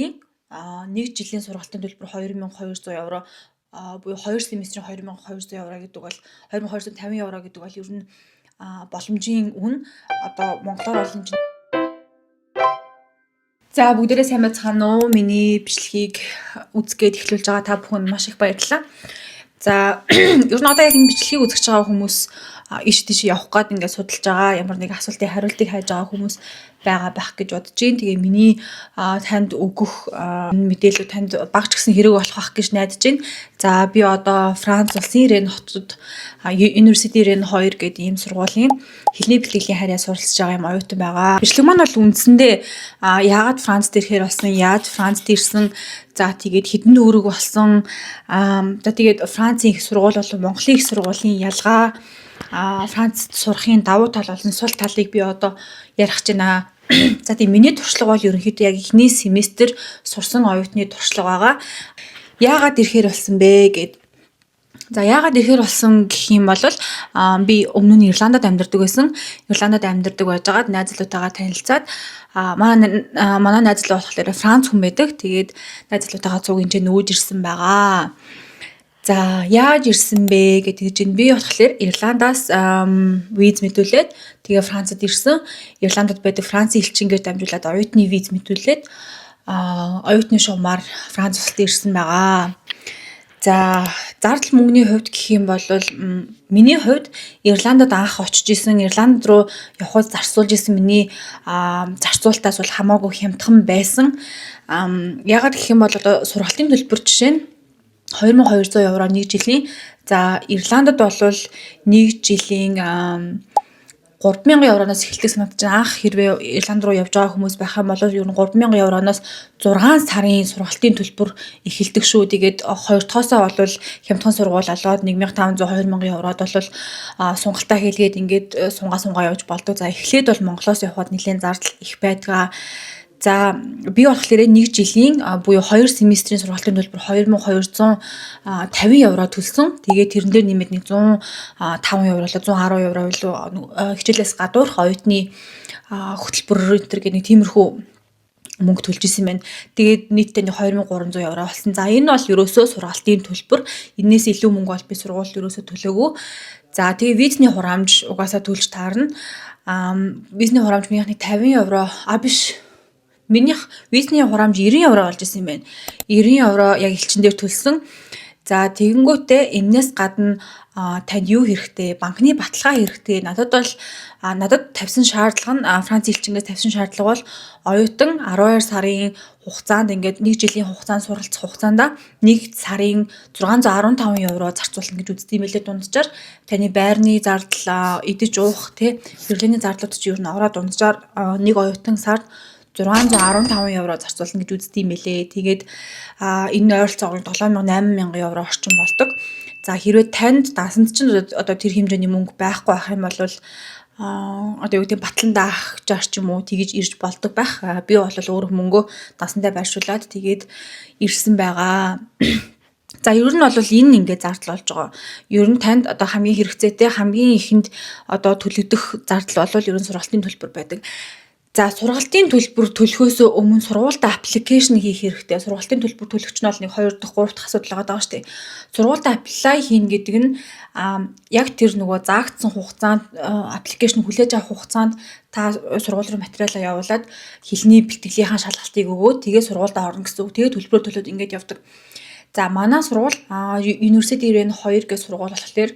1 жилийн сургалтын төлбөр 2200 евро буюу 2 семестрийн 2200 евро гэдэг бол 2250 евро гэдэг бол ер нь боломжийн үн одоо монголоор бол энэ За бүгдээрээ сайн байцгаана уу? Миний бичлэгийг үзгээд эхлүүлж байгаа та бүхэнд маш их баярлалаа. За ер нь одоо яг энэ бичлэгийг үзэж байгаа хүмүүс иш тийш явах гээд ингээд судалж байгаа ямар нэг асуултын хариултыг хайж байгаа хүмүүс байгаа байх гэж бодож байна. Тэгээ миний танд өгөх мэдээлэл танд багч гэсэн хэрэг болох бах гэж найдаж байна. За би одоо Франц улсын Рен хотод University Рен 2 гэдэг ийм сургуулийн хэлний бэлтгэлийн харьяа суралцж байгаа юм оюутан байгаа. Бичлэг маань бол үндсэндээ яагаад Францд ирэхээр болсон, яаж Францд ирсэн, за тэгээд хэдэн төгрөг болсон, за тэгээд Францын их сургууль болон Монголын их сургуулийн ялгаа, Францд сурахын давуу тал болон сул талыг би одоо ярих гэж байна. За тийм миний туршлага бол ерөнхийдөө яг эхний семестр сурсан оюутны туршлага байгаа. Яагаад ирэхээр болсон бэ гэд. За яагаад ирэхээр болсон гэх юм бол би өмнө нь Ирландад амьдардаг байсан. Ирландад амьдардаг байжгаад найзлуутайгаа танилцаад манай найзлуу болохоор Франц хүн байдаг. Тэгээд найзлуутайгаа цуг энэ нөөж ирсэн байгаа. За яаж ирсэн бэ гэдэг чинь би болохоор Ирландаас виз мэдүүлээд тэгээ Францад ирсэн. Ирландад байдаг Францын элчингээр дамжуулаад оюутны виз мэдүүлээд оюутны шугамар Франц улсад ирсэн байгаа. За зардал мөнгөний хувьд гэх юм бол миний хувьд Ирландад анх очиж исэн, Ирланд руу явхад зарцуулж исэн миний зарцуултаас бол хамаагүй хямдхан байсан. Ягаад гэх юм бол одоо сургалтын төлбөр жишээ нь 2200 евро 1 жилийн. За Ирландад бол 1 жилийн 3000 евроноос эхэлдэг санагдаж байна. Анх хэрвээ Ирланд руу явж байгаа хүмүүс байх юм бол ер нь 3000 евроноос 6 сарын сургалтын төлбөр эхэлдэг шүү. Тэгээд 2 дахосоо бол хямдхан сургууль олоод 1500 2000 еврод бол сунгалтаа хийлгээд ингээд сунгаа явж болдог. За эхлээд бол Монголоос явхад нэлээд зардал их байдаг. За би болохоор 1 жилийн буюу 2 семестрийн сургалтын төлбөр 2250 евро төлсөн. Тэгээд тэрэн дээр нэмээд 105 евро, 110 евро хичээлээс гадуурх оюутны хөтөлбөр энэ гэх нэг тиймэрхүү мөнгө төлж исэн байна. Тэгээд нийтдээ 2300 евро болсон. За энэ бол ерөөсөө сургалтын төлбөр. Энээс илүү мөнгө бол би сургуульд ерөөсөө төлөөгүй. За тэгээ визний хураамж угаасаа төлж таарна. Визний хураамж минийх 50 евро биш. Минийх визний хураамж 90 евро болж исэн юм байна. 90 евро яг элчин дээр төлсөн. За тэгэнгүүтээ энэс гадна танд юу хэрэгтэй? Банкны баталгаа хэрэгтэй. Надад тавьсан шаардлага нь Франц элчингээс тавьсан шаардлага бол оюутан 12 сарын хугацаанд ингээд 1 жилийн хугацаанд суралцах хугацаанд 1 сарын 615 евро зарцуулна гэж үздэг юм лээ дунджаар. Таны байрны зардал, идэж уух, хэрэглээний зардлууд чи ер нь ороод дунджаар нэг оюутан сард 615 евро зарцуулна гэж үздэг юм лээ. Тэгээд энэ ойролцоогоор 7000-8000 евро орчим болдог. За хэрвээ танд дасанд чинь одоо тэр хэмжээний мөнгө байхгүй байх юм бол одоо юу гэдэг батлан даахчаар ч юм уу тэгж ирж болдог байх. Би бол өөрөө мөнгөө дасандаа байршуулад тэгээд ирсэн байгаа. За ер нь бол энэ ингээд зардал болж байгаа. Ер нь танд одоо хамгийн хэрэгцээтэй хамгийн ихэнд одоо төлөгдөх зардал бол ер нь сургалтын төлбөр байдаг. За сургалтын төлбөр төлөхөөс өмнө сургуультай аппликейшн хийх хэрэгтэй. Сургалтын төлбөр төлөгч нь бол нэг 2 дахь 3 дахь асуудал байгаа шүү дээ. Сургуультай апплай хийн гэдэг нь яг тэр нөгөө заагдсан хугацаанд аппликейшн хүлээж авах хугацаанд та сургууль руу материалаа явуулаад хэлний бэлтгэлийнхаа шалгалтыг өгөөд тэгээ сургуультай орно гэсэн үг. Тэгээ төлбөрөө төлөөд ингэж явдаг. За манай сургууль University Рен 2 гэх сургууль болохоор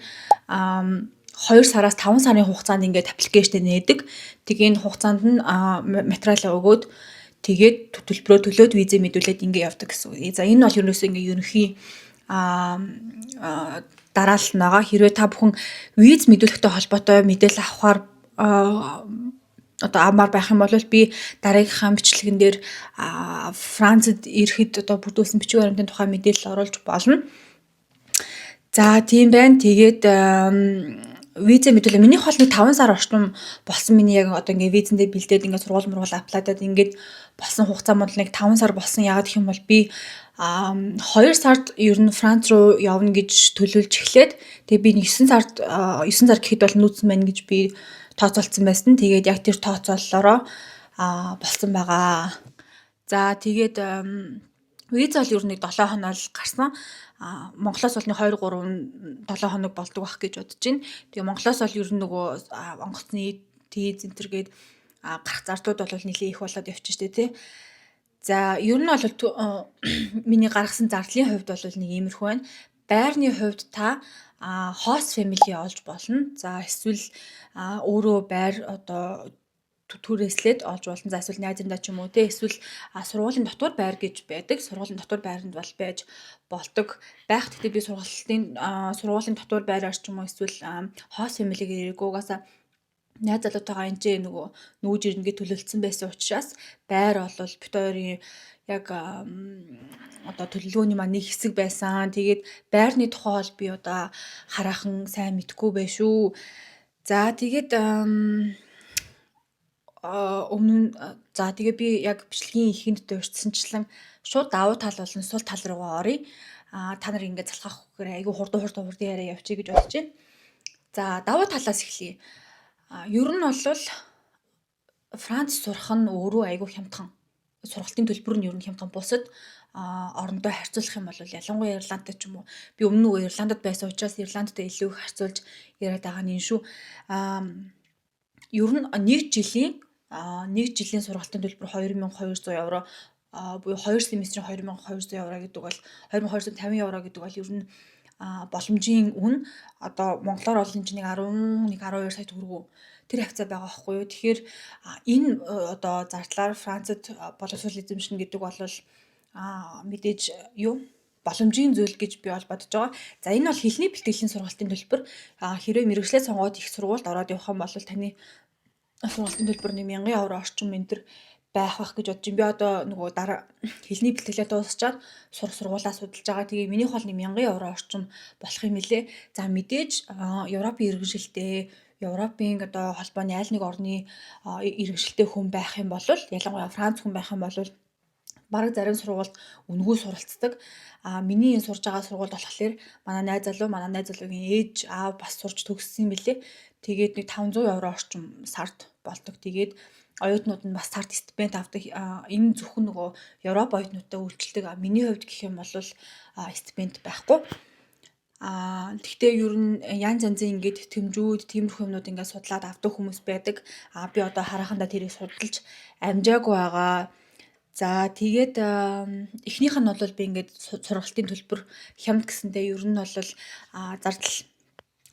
2 сараас 5 сарын хугацаанд ингээд аппликейшн нээдэг. Тэгээ энэ хугацаанд нь материалаа өгөөд тэгээд төлбөрөө төлөөд визээ мэдүүлээд ингээд явдаг гэсэн үг. За энэ бол ерөөсөө ингээд ерөнхий дараалал байгаа. Хэрвээ та бүхэн виз мэдүүлэхтэй холбоотой мэдээлэл авахар одоо амар байх юм бол би дараагийнхаа бичлэгэн дээр Францад ирэхэд одоо бүрдүүлсэн бичиг баримтын тухай мэдээлэл оруулж болно. За тийм байна. Тэгээд визээ мэдүүлээ. Минийх бол нэг 5 сар орчим болсон. Миний яг одоо ингээ визэндээ бэлдээд ингээ сургууль аплайдаад ингээд болсон хугацаа мод нэг 5 сар болсон. Яагаад гэх юм бол би 2 сард ер нь Франц руу явна гэж төлөвлөж эхлээд тэгээ би 9 сар гэхэд бол нүүцсэн байна гэж би тооцоолсон байсан. Тэгээд яг тэр тооцооллороо болсон байгаа. За тэгээд виз бол ер нь 7 хоног л гарсан. Монголоос бол 2 3 7 хоног болдог байх гэж бодож байна. Тэгээ Монголоос бол ер нь нөгөө онгоцны тийз энтергээд гарах зардууд бол нэлээд их болоод явчих штэ тий. За ер нь бол миний гаргасан зардлын хувьд бол нэг иймэрхүү байна. Байрны хувьд та host family олж болно. За эсвэл өөрөө байр одоо түрээслээд олж болно. За эсвэл найзандаа ч юм уу те эсвэл сургуулийн дотор байр гэж байдаг. Сургуулийн дотор байранд бол байж болдог. Байх гэхдээ би сургуулийн дотор байраар ч юм уу эсвэл host family гэрээгүй угаасаа найз залуутайгаа энэ нөгөө нүүж ирнэ гэж төлөвлөсөн байсан учраас байр бол бит хоёрын яг одоо төлөвлөгөөний маань нэг хэсэг байсан. Тэгээд байрны тухай бол би одоо хараахан сайн мэдгүй bay шүү. За тэгээд тэгээ би яг бичлэгийн ихэнд дуурьдсанчлан шууд давуу тал болон сул тал руугаа оръё. Та нар ингээд залхах гэхээр айгүй хурдан яриа явчих гэж бодож байна. За давуу талаас эхлэе. Ер нь бол Франц сурах нь өөрөө айгүй хямдхан. Сургалтын төлбөр нь ер нь хямдхан. Бусад орондоо харьцуулах юм бол ялангуяа Ирландтай ч юм уу. Би өмнө нөгөө Ирландд байсан учраас Ирландтай илүү их харьцуулж яриад байгаа нь энэ шүү. Ер нь нэг жилийн сургалтын төлбөр 2200 евро буюу 2 семестрийн 2200 евро гэдэг бол 2250 евро гэдэг бол ер нь боломжийн үн одоо монголоор бол энэ чинь 11-12 сая төгрөгөө тэр хавцаа байгаа байхгүй юу. Тэгэхээр энэ одоо зардлаар Францад боловсрол эзэмшнэ гэдэг бол мэдээж боломжийн зүйл гэж би бол бодож байгаа. За энэ бол хэлний бэлтгэлийн сургалтын төлбөр. Хэрвээ мэргэжлээ сонгоод их сургуульд ороод явах юм бол таны сургалтын төлбөр 1000 евро орчим энэ байх гэж бодож байна. Би одоо нөгөө дараа хэлний бэлтгэлээ дуусчаад сургуулаа судалж байгаа. Тэгээ минийх бол 1000 евро орчим болох юм лээ. За мэдээж Европын иргэншилтэй, Европын одоо холбооны аль нэг орны иргэншилтэй хүн байх юм бол ялангуяа Франц хүн байх юм бол бараг зарим сургуульд үнэгүй суралцдаг. Миний энэ сурж байгаа сургуульд болохоор манай найз залуугийн ээж аав бас сурч төгссөн юм билээ. Тэгээд нэг 500 евро орчим сард болдог. Тэгээд оюутнууд нь бас сард стипенд авдаг. Энэ зөвхөн нөгөө Европ оюутнуудтай үйлчлдэг. Миний хувьд гэх юм бол стипенд байхгүй. Гэхдээ ер нь янз янзын ингээд тэмжүүд, тиймэрхүү юмнууд ингээд судлаад авдаг хүмүүс байдаг. Би одоо харахандаа тэрийг судалж амжаагүй байгаа. За тэгээд эхнийх нь бол би ингээд сургалтын төлбөр хямд гэсэндээ ер нь бол зардал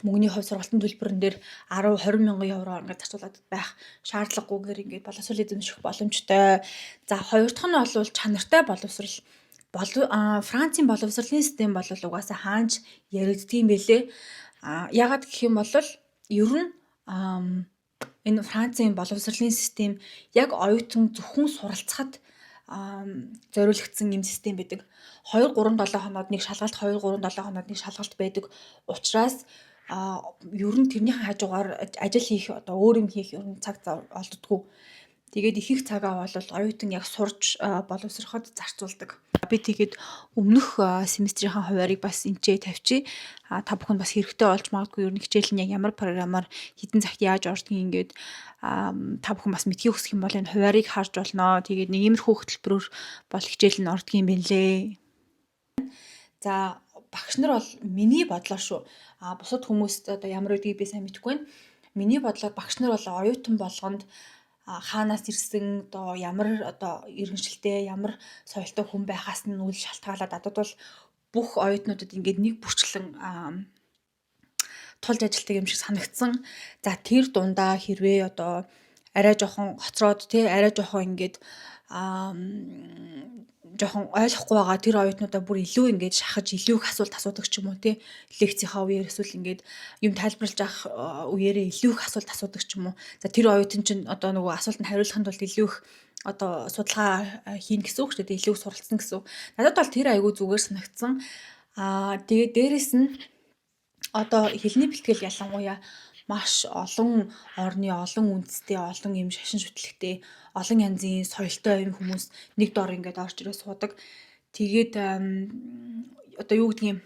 мөнгөний хувь сургалтын төлбөрн дээр 10-20 мянган евро ингээд зарцуулаад байх шаардлагагүйгээр ингээд боловсрол эзэмших боломжтой. За хоёр дахь нь бол чанартай боловсрол. Францын боловсролын систем бол угаасаа хаанч яригддгийм бэлээ. Яагаад гэх юм бол ер нь энэ Францын боловсролын систем яг оюутан зөвхөн суралцахад зориулагдсан юм систем байдаг. 2-3-7 хоноод нэг шалгалт 2-3-7 хоноод нэг шалгалт байдаг. Учираас ер нь тэрнийхэн хажуугаар ажил хийх одоо өөр юм хийх ер нь цаг олддоггүй. Тэгээд их цагаа бол оюутан яг сурж боловсроход зарцуулдаг. Би тэгээд өмнөх семестрийнхаа хуваарийг бас энэчээ тавьчих. Та бүхэн бас хэрэгтэй болж магадгүй ер нь хичээл нь яг ямар програмаар хэдэн цагт яаж ордгийг ингээд та бүхэн бас мэдхийг хүсэх юм бол энэ хуваарийг харж болно. Тэгээд нэг иймэрхүү хөтөлбөрөөр бол хичээл нь ордгийг юм бэлээ. За багш нар бол миний бодлоор шүү. Бусад хүмүүст одоо ямар гэдгийг би сайн мэдэхгүй байна. Миний бодлоор багш нар бол оюутан болгонд хаанаас ирсэн одоо ямар одоо иргэншилтэй ямар соёлтой хүн байхаас нь үл шалтгаалаад адад бол бүх оюутнуудад ингээд нэг бүрчлэн тулж ажилтдаг юм шиг санагдсан. За тэр дундаа хэрвээ одоо арай жоохон хоцроод арай жоохон ингээд жоохон ойлгохгүй байгаа тэр оюутнуудаа бүр илүү ингээд шахаж илүү их асуулт асуудаг ч юм уу лекцийнхаа үеэр эсвэл ингээд юм тайлбарлаж авах үеэрээ илүү их асуулт асуудаг ч юм уу. За тэр оюутан чинь одоо нөгөө асуултанд хариулахын тулд илүү их одоо судалгаа хийн гэсэн үг шүү дээ. Илүү суралцсан гэсэн үг. Надад бол тэр айгүй зүгээр санагдсан. Тэгээд дээрэс нь одоо хэлний бэлтгэл ялангуяа маш олон орны олон үндэстэй олон юм шашин шүтлэгтэй олон янзын соёлтой юм хүмүүс нэг дор ингээд орж ирээ суудаг. Тэгээд одоо юу гэдгийг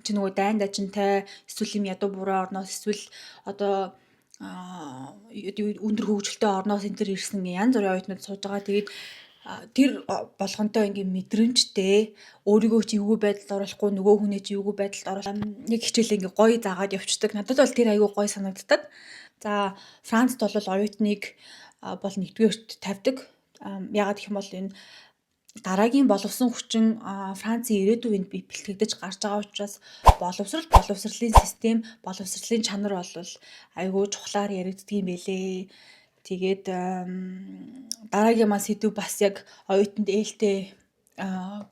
чи нөгөө дайн дажинтай эсвэл юм ядуу буруу орноос эсвэл одоо өндөр хөгжилтэй орноос энэ төр ирсэн янз бүрийн оюутнууд сууж байгаа. Тэгээд тэр болгонтой ингээ мэдрэмжтэй өөрийгөө чи эвгүй байдалд оруулахгүй нөгөө хүнээ чи эвгүй байдалд оруулах яг хичээлээ ингээ гоё заагаад явцдаг. Надад бол тэр аягүй гоё санагддаг. За Францд бол оюутныг бол нэгдүгээрт тавьдаг. Ягаад гэх юм бол энэ дараагийн боловсон хүчин Францын ирээдүйн бий бэлтгэгдэж гарч байгаа учраас боловсролын систем, боловсролын чанар бол айгүй чухлаар яригддаг юм байлээ. Тэгээд дараагийн маань сэдв бас яг оюутанд ээлтэй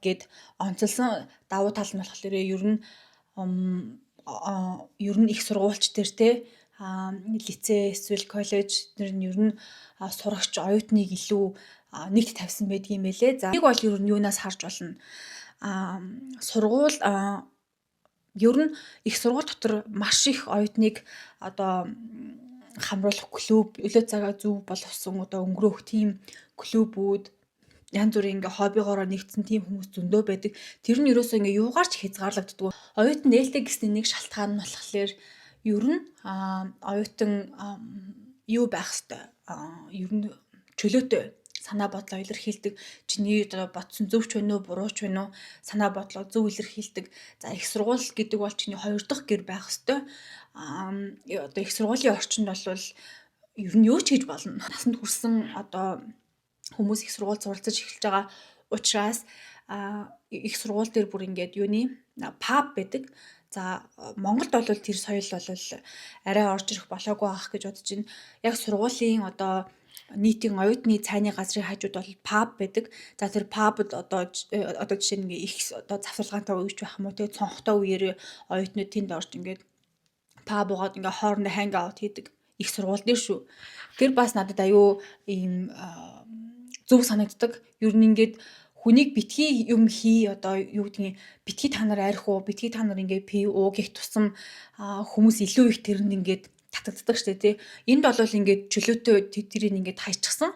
гэд онцлсон давуу тал нь болохоор ер нь их сургуульч төр те лицей эсвэл коллеж нэр нь ер нь сурагч оюутныг илүү нэгт тавьсан байдаг юм байлээ. За нэг бол ер нь юунаас харж болно. Сургууль ер нь их сургууль дотор маш их оюутныг одоо хамруулах клуб, өглөө цагаа зөв боловсон одоо өнгөрөөх тийм клубүүд янз бүрийн ингээ хоббигоороо нэгдсэн тийм хүмүүс зөндөө байдаг. Тэр нь ерөөсөө ингээ юугаарч хязгаарлагддаг. Оюутан нээлттэй гэсний нэг шалтгаан нь болохоор ер нь оюутан юу байх хэвээр ер нь чөлөөтэй санаа бодлоо илэрхийлдэг. Чиний одоо бодсон зөв ч вэ нүү, буруу ч вэ нүү санаа бодлоо зөв илэрхийлдэг. За их сургууль гэдэг бол чиний хоёр дахь гэр байх хэвээр. Одоо их сургуулийн орчинд бол ер нь юу ч хийж болно. Насанд хүрсэн одоо хүмүүс их сургууль суралцаж эхэлж байгаа учраас их сургууль дээр бүр ингээд юуны паб байдаг. За Монголд бол тэр соёл бол арай орж ирэх болоогүй байх гэж бодож байна. Яг сургуулийн одоо нийтийн оюутны цайны газрын хажууд бол паб байдаг. За тэр пабд одоо жишээ нь их одоо завсарлагаантай үеч байх юм уу те цонхтой үеэр оюутнууд тэнд орж ингээд паб угаад ингээ хоорондоо ханг аут хийдэг их сургууль дээр шүү. Тэр бас надад аюу ийм зөв санагддаг. Ер нь ингээд хүнийг битгий юм хий одоо юу гэдгийг битгий та нар арих уу, битгий та нар ингээ пи уу гэх тусам хүмүүс илүү их тэрэнд ингээд татагддаг штэ тий. Энд бол ингээд чөлөөтэй тэрийг ингээд хайчихсан.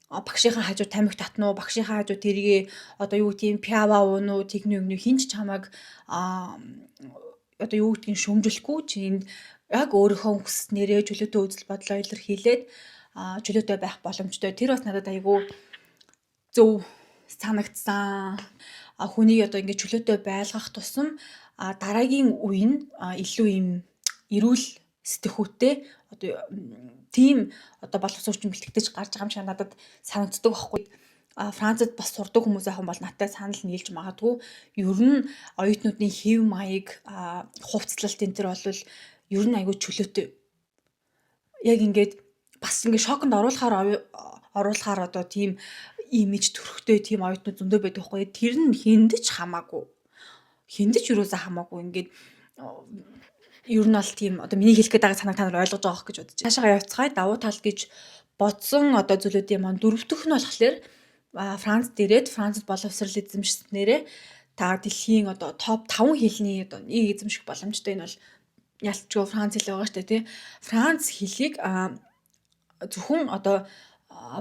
Багшийнхаа хажуу тамхи татнуу, багшийнхаа хажуу тэрийг одоо юу гэдгийг пиава уунуу, техник юмны хинч чамаг одоо юу гэдгийг шөмжлөхгүй чинь яг өөрийнхөө хүснээрээ чөлөөтэй үзэл бодлоо илэрхийлээд чөлөөтэй байх боломжтой. Тэр бас надад айгүй зөв санагдсан. Хүнийг одоо ингээд чөлөөтэй байлгах тусам дараагийн үе нь илүү юм эрүүл сэтгхүүтэй одоо тийм одоо боловсруучсан бэлтгэж гарч байгаа юм шиг надад санагддаг байхгүй. Францад бас сурдаг хүмүүс ахын бол надад санал нийлж магадгүй. Ер нь оюутнуудын хэв маяг хувцлалт энэ төр бол ер нь айгүй чөлөөтэй. Яг ингээд бас ингээд шоконд оруулахаар одоо тийм имиж төрхтэй тийм оюутнууд зөндөө байдаг байхгүй. Тэр нь хиндэж хамаагүй. Хиндэж юусаа хамаагүй ингээд ер нь бол тийм одоо миний хэлэх гээд байгаа санааг та нар ойлгож байгаа хэрэг гэж бодож байна. Цаашаа явцгаая давуу тал гэж бодсон одоо зүйлүүдийн маань дөрөвдөх нь болохоор Францд ирээд Францд боловсрол эзэмшснээрээ та дэлхийн одоо топ 5 хэлний одоо нэг эзэмших боломжтой. Энэ бол ялцгүй Франц хэл байгаа шүү дээ тий. Франц хэлийг зөвхөн одоо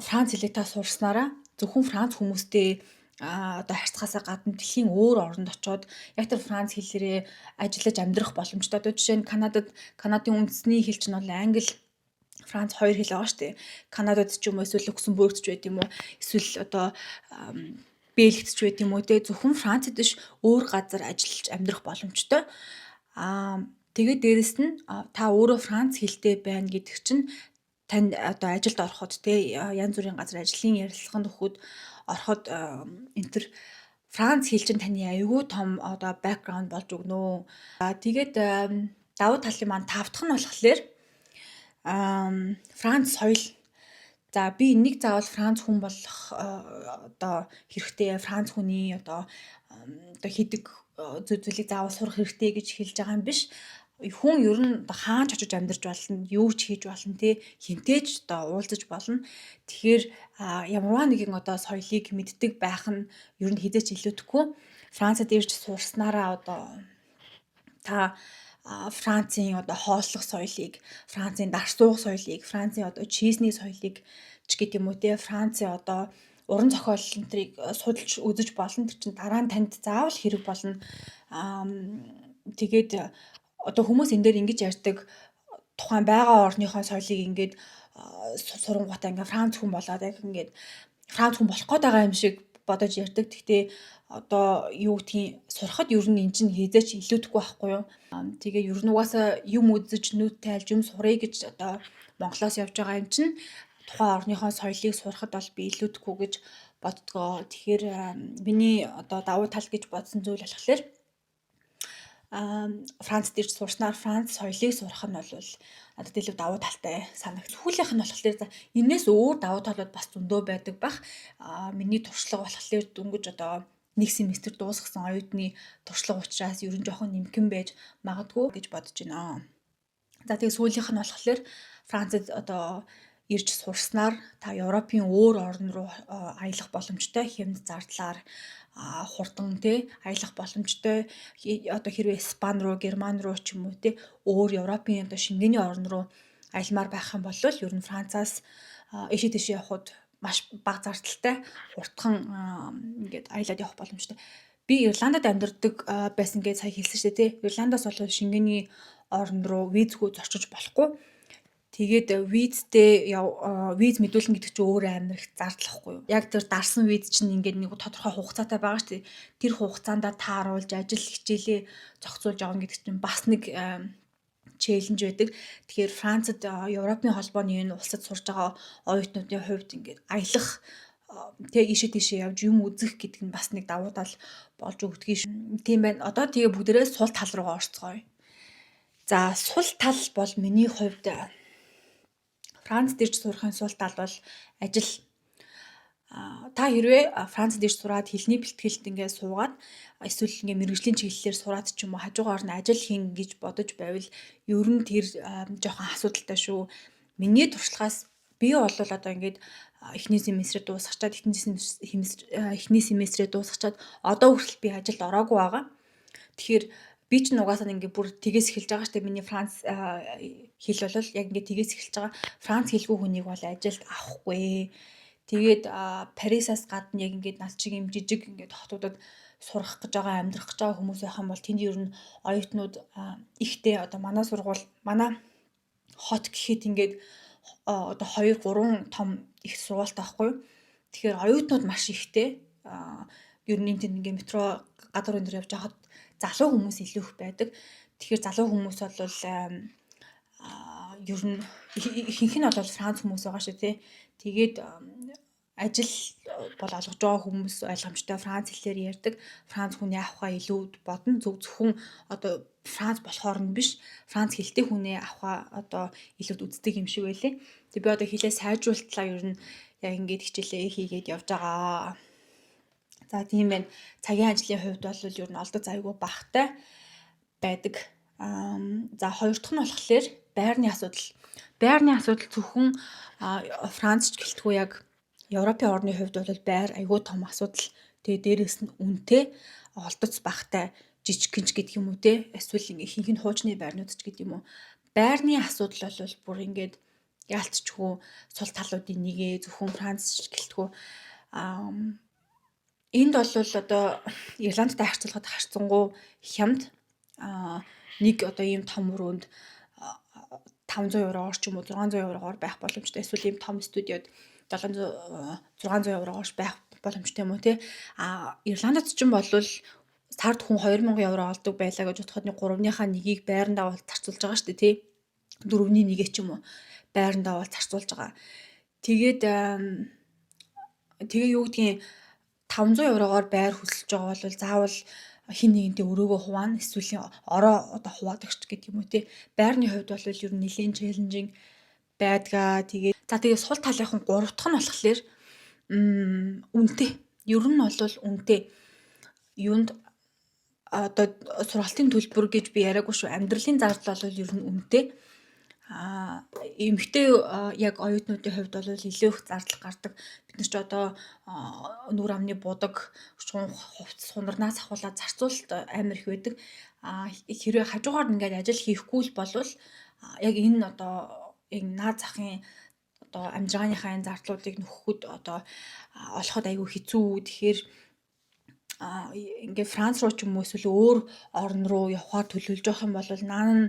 Франц хэлийг та сурснараа зөвхөн Франц хүмүүстэй одоо харьцахаасаа гадна дэлхийн өөр оронд очоод яг тэр Франц хэлээрээ ажиллаж амьдрах боломжтой. Одоо жишээ нь Канадын үндэсний хэл чинь бол англи, Франц хоёр хэл байгаа шүү дээ. Канадад ч юм уу эсвэл Люксембургт ч байт юм уу эсвэл одоо Бельгид ч байт юм уу те зөвхөн Францад биш өөр газар ажиллаж амьдрах боломжтой. Тэгээд дээрэс нь та өөрөө Франц хэлтэй байна гэдэг чинь танд одоо ажилд ороход те янз бүрийн газар ажлын ярилцлаганд өгөхөд ороход энтер Франц хэл чинь таны аюул том одоо бэкграунд болж өгнө. Тэгээд давуу талын маань тавдах нь болохоор Франц соёл. За би нэг заавал Франц хүн болох одоо хэрэгтэй, Франц хүний одоо хийдэг зүйлийг заавал сурах хэрэгтэй гэж хэлж байгаа юм биш. Хүн ер нь хаан ч очиж амьдарч болно, юу ч хийж болно тий, хинтээж одоо уулзаж болно. Тэгэхээр ямарваа нэгэн одоо соёлыг мэддэг байх нь ер нь хизээч илүүдэхгүй. Францад ирж сурснараа одоо та Францын одоо хооллох соёлыг, Францын дарс суух соёлыг, Францын одоо чизний соёлыг ч гэдэг юм уу те Францын одоо уран зохиол энтрийг судалж үзэж болно. Тэр чинь дараа нь танд заавал хэрэг болно. Тэгээд одоо хүмүүс энэ дээр ингэж ярьдаг тухайн байгаа орныхоо соёлыг ингээд сурангуудаа ингээ Франц хүн болоод яг ингээд Франц хүн болох гээд байгаа юм шиг бодож ярьдаг. Гэхдээ одоо юу гэдгийг сурахад ер нь эн чинь хизээч илүүдэхгүй байхгүй юу? Тэгээ ер нь угаасаа юм үзэж нүд тайлж юм сурыг гэж одоо Монголоос явж байгаа юм чинь тухайн орныхоо соёлыг сурахад бол би илүүдэхгүй гэж боддгоо. Тэгэхээр миний одоо давуу тал гэж бодсон зүйл болохоор Францд ирж сурснаар Франц соёлыг сурах нь бол надад илүү давуу талтай санагд. Сүүлийнх нь болохоор за энэс өөр давуу талууд бас зөндөө байдаг бах. Миний туршлага болохоор дөнгөж одоо нэг семестр дуусгасан оюутны туршлага учраас ер нь жоохон нэмгэн байж магадгүй гэж бодож байна. За тэгээ сүүлийнх нь болохоор Францад одоо ирж сурснаар та Европын өөр орн руу аялах боломжтой, хямд зардлаар хурдан аялах боломжтой. Одоо хэрвээ Испани руу, Герман руу ч юм уу өөр Европын одоо шингэний орн руу аялмаар байх юм бол ер нь Францаас ийшээ тийшээ явхад маш бага зардалтай хурдхан ингээд аялаад явах боломжтой. Би Ирландад амьдардаг байсан гэж сая хэлсэн шүү дээ. Ирландаас бол шингэний орн руу визгүй зорчиж болохгүй. Тэгээд виз мэдүүлнэ гэдэг чинь өөр амар их зардлахгүй юу. Яг тэр дарсан виз чинь ингээд нэг тодорхой хугацаатай байгаа шүү дээ. Тэр хугацаанд тааруулж ажил хичээлээ зохицуулж явна гэдэг чинь бас нэг челленж байдаг. Тэгэхээр Францад Европын холбооны энэ улсад сурж байгаа оюутнуудын хувьд ингээд аялах ийшээ тийшээ явж юм үзэх гэдэг нь бас нэг давуу тал болж өгдөг юм. Тийм байна. Одоо тэгээ бүгдээрээ сул тал руугаа орцгоё. За сул тал бол миний хувьд Францд ирж сурахын сул тал бол ажил. Та хэрвээ Францд ирж сураад хэлний бэлтгэлд ингээд суугаад эсвэл ингээд мэргэжлийн чиглэлээр сураад ч юм уу хажуугаар нь ажил хийн гэж бодож байвал ер нь тэр жоохон асуудалтай шүү. Миний туршлагаас би бол одоо ингээд эхний семестрээ дуусгачаад эхний семестрээ дуусгачаад одоо хүртэл би ажилд ороогүй байгаа. Тэгэхээр би ч нугасаа ингээд бүр тгээс эхэлж байгаа штэ миний Франц хэл бол яг ингээд тгээс эхэлж байгаа. Франц хэлгүй хүнийг бол ажилд авахгүй. Тэгээд Парисаас гадна яг ингээд над шиг юм жижиг ингээд хотуудад сурах гэж байгаа, амьдрах гэж байгаа хүмүүс байх юм бол тэнд ер нь оюутнууд ихтэй одоо манай сургууль, манай хот гэхэд ингээд одоо 2 3 том их сургуультай байхгүй юу. Тэгэхээр оюутнууд маш ихтэй. Ер нь тэнд ингээд метро гадар өндөр явж байхад залуу хүмүүс илүү их байдаг. Тэгэхээр залуу хүмүүс бол ер нь ихэнх нь бол Франц хүмүүс байгаа шүү тий. Тэгээд ажил бол олгож байгаа хүмүүс ойлгомжтой Франц хэлээр ярьдаг. Франц хүний авахаа илүү бодно. Зөвхөн одоо Франц болохоор нь биш. Франц хэлтэй хүнээ авахаа одоо илүү үздэг юм шиг байлээ. Тэг би одоо хэлээ сайжруултлаа ер нь яг ингэж хичээлээ хийгээд явж байгаа. За тийм байна. Цагийн ажлын хувьд бол ер нь олдог зайгүй багтай байдаг. За хоёр дахь нь болохоор байрны асуудал. Байрны асуудал зөвхөн Францч гэлтгүй яг Европын орны хувьд бол байр айгүй том асуудал. Тэгээ дээрээс нь үнэтэй олдоц багтай жижигхэнч гэдэг юм уу те. Эсвэл ихэнх нь хуучны байрнууд ч гэдэг юм уу. Байрны асуудал бол бүр ингээд яалтчгүй сул талуудын нэгэ зөвхөн Францч гэлтгүй энд бол одоо Ирландтай харьцуулахад харьцангуй хямд нэг одоо ийм том өрөөнд 500 евроогоор ч юм уу 600 евроогоор байх боломжтой. Эсвэл ийм том студиод 700 600 евроогоор байх боломжтой юм уу те. Ирландд ч юм бол сард хүн 2000 евро олдог байлаа гэж бодоход 3-ныхаа нэгийг байрандаа бол зарцуулж байгаа шүү дээ тий. 4-ний нэгээ ч юм уу байрандаа бол зарцуулж байгаа. Тэгээд юу гэдгийг 500 евроогоор байр хөсөлж байгаа бол заавал хин нэгэнтэй өрөөгөө хуваана эсвэл ороо одоо хуваадаг ч гэдэг юм уу тий. Байрны хувьд бол ер нь нэлийн челленжинг байдгаа. Тэгээд сул талынхан 3 дахь нь болохоор үнэтэй. Ер нь бол үнэтэй. Юунд одоо сургалтын төлбөр гэж би яриаггүй шүү. Амьдралын зардал бол ер нь үнэтэй. Эмэгтэй яг оюутнуудын хувьд бол илүү их зардал гардаг. Бид нар ч одоо нүүр амны будаг, хувцас хунарнаас ахуулаад зарцуулалт амар их байдаг. Хэрвээ хажуугаар ингээд ажил хийхгүй л болвол яг энэ одоо яг наад захын одоо амжиргааныхаа энэ зардлуудыг нөхөхөд одоо олоход айгүй хэцүү. Тэгэхээр ингээд Франц руу ч юм уу эсвэл өөр орн руу явхаар төлөвлөж явах юм бол наан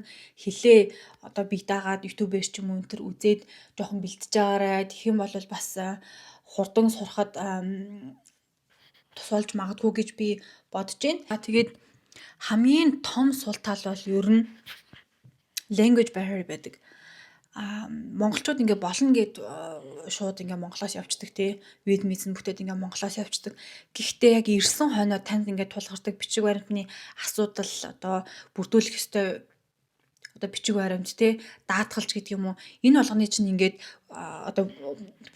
хэлээ одоо бие даагаад YouTube-ээр ч юм уу энэ төр үзээд жоохон бэлтэж байгаарай. Тэгэх юм бол бас хурдан сурахад тусалж магадгүй гэж би бодож байна. Тэгээд хамгийн том сул тал бол ер нь language barrier байдаг. Монголчууд ингээ болно гэд шууд ингээ Монголоос явцдаг тий. Вид мизэн бүтээд ингээ Монголоос явцдаг. Гэхдээ яг ирсэн хойноо танд ингээ тулгардаг бичиг баримтны асуудал одоо бүрдүүлэх ёстой одоо бичиг баримт тий даатгалж гэдэг юм уу. Энэ болгоны чинь ингээд одоо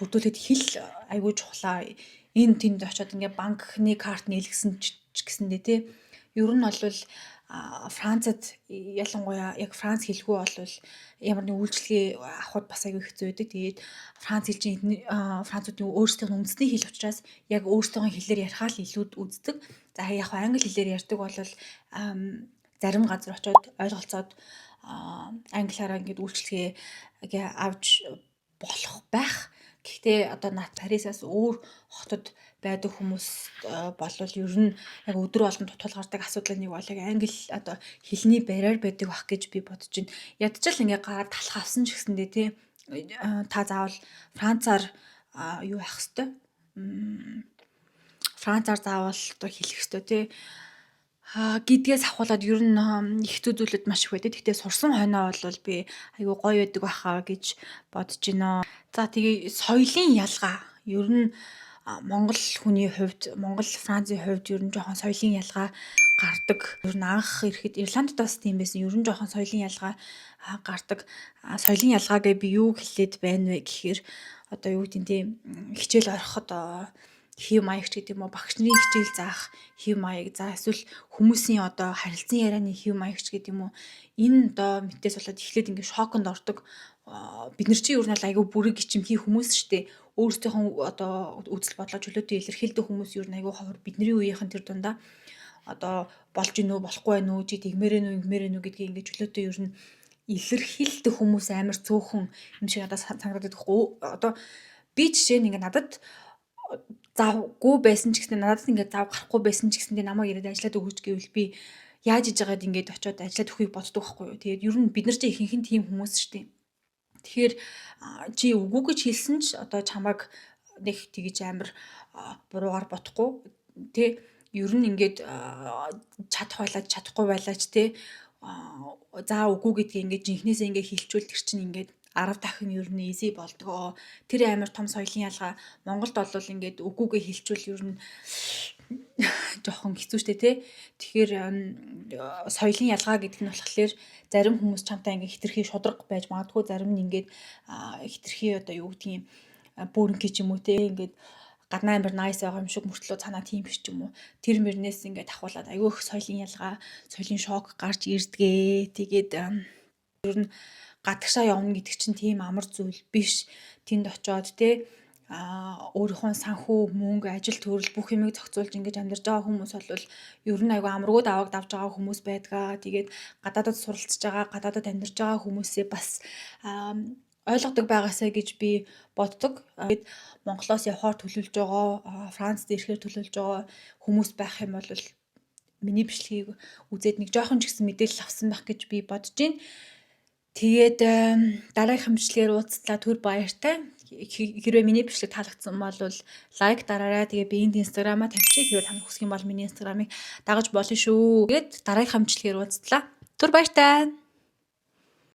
бүрдүүлэхэд хэл аягүй чухлаа. Энэ тэнд очиод ингээ банкны карт нийлгэсэн ч гэсэндээ тий. Ер нь бол Францад ялангуяа яг Франц хэлгүй болвол ямар нэг үйлчлэгээ авахд бас аягүй хэцүү байдаг. Тэгээд Франц хэлжийн Француудын өөрсдийн үндэсний хэл учраас яг өөрсдийн хэлээр ярихаа л илүүд үздэг. За яг англи хэлээр ярьдаг бол зарим газар очиод ойлголцоод англиараа ингээд үйлчлэгээ авч болох байх. Гэхдээ одоо над Парисаас өөр хотод байдаг хүмүүс болвол ер нь яг өдөр болгон тулгардаг асуудлын нэг бол яг англи одоо хэлний барьаар байдаг бах гэж би бодож байна. Ядчил ингээ гараар талах авсан ч гэсэндээ тий та заавал Францаар юу явах хэвээр Францаар заавал одоо хэлэх хэвээр тий гэдгээс авахуулаад ер нь их зүйлүүд маш их байдаг. Гэхдээ сурсан хойноо бол би айгүй гоё байдаг байхаа гэж бодож байна. За тэгээ соёлын ялгаа ер нь Монгол хүний хувьд, Монгол Францын хувьд ер нь жоохон соёлын ялгаа гардаг. Ер нь анх ирэхэд Ирландд бас тийм байсан. Ер нь жоохон соёлын ялгаа гардаг. Соёлын ялгаагээ би юу хэлээд байна вэ гэхээр одоо юу гэдэг нь хичээл ороход хэв маягч гэдэг юм уу багш нарын хичээл заах хэв маяг за эсвэл хүмүүсийн одоо харилцан ярианы хэв маягч гэдэг юм уу энэ одоо мэдээс болоод эхлээд ингээ шоконд ордог бид нар чи ер нь айгүй бүрэг ичимхий хүмүүс штэ өөрсдийнхөө одоо үзэл бодлоо чөлөөтэй илэрхийлдэг хүмүүс ер нь айгүй ховор бидний үеийнхэн тэр дундаа одоо болж гинөө болохгүй байх нү чи тэгмээрэн үү гэдгийг ингээ чөлөөтэй ер нь илэрхийлдэг хүмүүс амар цөөхөн юм шиг надад санагдаад байхгүй одоо би жишээ нь ингээ надад завгүй байсан ч гэсэн надад ингээд зав гарахгүй байсан ч гэсэндээ намайг ирээд ажиллаад өгөөч гэвэл би яаж иж байгаад ингээд очиод ажиллаад өгөхийг боддог байхгүй юу. Тэгээд ер нь бид нар чинь ихэнх нь тийм хүмүүс шүү дээ. Тэгэхээр чи үгүй гэж хэлсэн ч одоо чамайг нэг тэгж амар буруугаар бодохгүй тий ер нь ингээд чадах байлаач чадахгүй байлаач тий за үгүй гэдгийг ингээд жинхнээсээ ингээд хэлчихвэл тэр чинь ингээд 10 дахин ер нь easy болдгоо. Тэр амар том соёлын ялгаа Монголд бол ингээд үгүйгээ хэлчихвэл ер нь жоохон хэцүү шттэ тий. Тэгэхээр соёлын ялгаа гэдэг нь болохоор зарим хүмүүс чамтай ингээд хитрхи шудраг байж магадгүй зарим нь ингээд хитрхи одоо юу гэдгийг бөөрнки ч юм уу тий ингээд гаднаа амар nice байгаа юм шиг мөртлөө цанаа тийм биш ч юм уу. Тэр мөрнээс ингээд ахуулаад айгүй их соёлын ялгаа, соёлын шок гарч ирдгээ. Тэгээд ер нь гадагшаа явна гэдэг чинь тийм амар зүйл биш. Тэнд очиод те өөрийнхөө санхүү, мөнгө, ажил төрөл бүх юмыг зохицуулж ингэж амьдарч байгаа хүмүүс бол ер нь айгүй амаргүй даваад авч байгаа хүмүүс байдгаа. Тэгээд гадаадд суралцж байгаа, гадаадд амьдарч байгаа хүмүүсээ бас ойлгодог байгаасаа гэж би боддог. Тэгээд Монголоос явахаар төлөвлөж байгаа, Францд ирэхээр төлөвлөж байгаа хүмүүс байх юм бол миний бичлэгийг үзээд нэг жоохон ч гэсэн мэдээлэл авсан байх гэж би бодож байна. Тэгээд дараагийн бичлэгээр уулзлаа түр баяртай. Хэрвээ миний бичлэг таалагдсан бол лайк дараарай. Тэгээ би энд инстаграмаа тавьчих. Хэрвээ тань хүсэх юм бол миний инстаграмыг дагаж болно шүү. Тэгээд дараагийн бичлэгээр уулзлаа. Түр баяртай.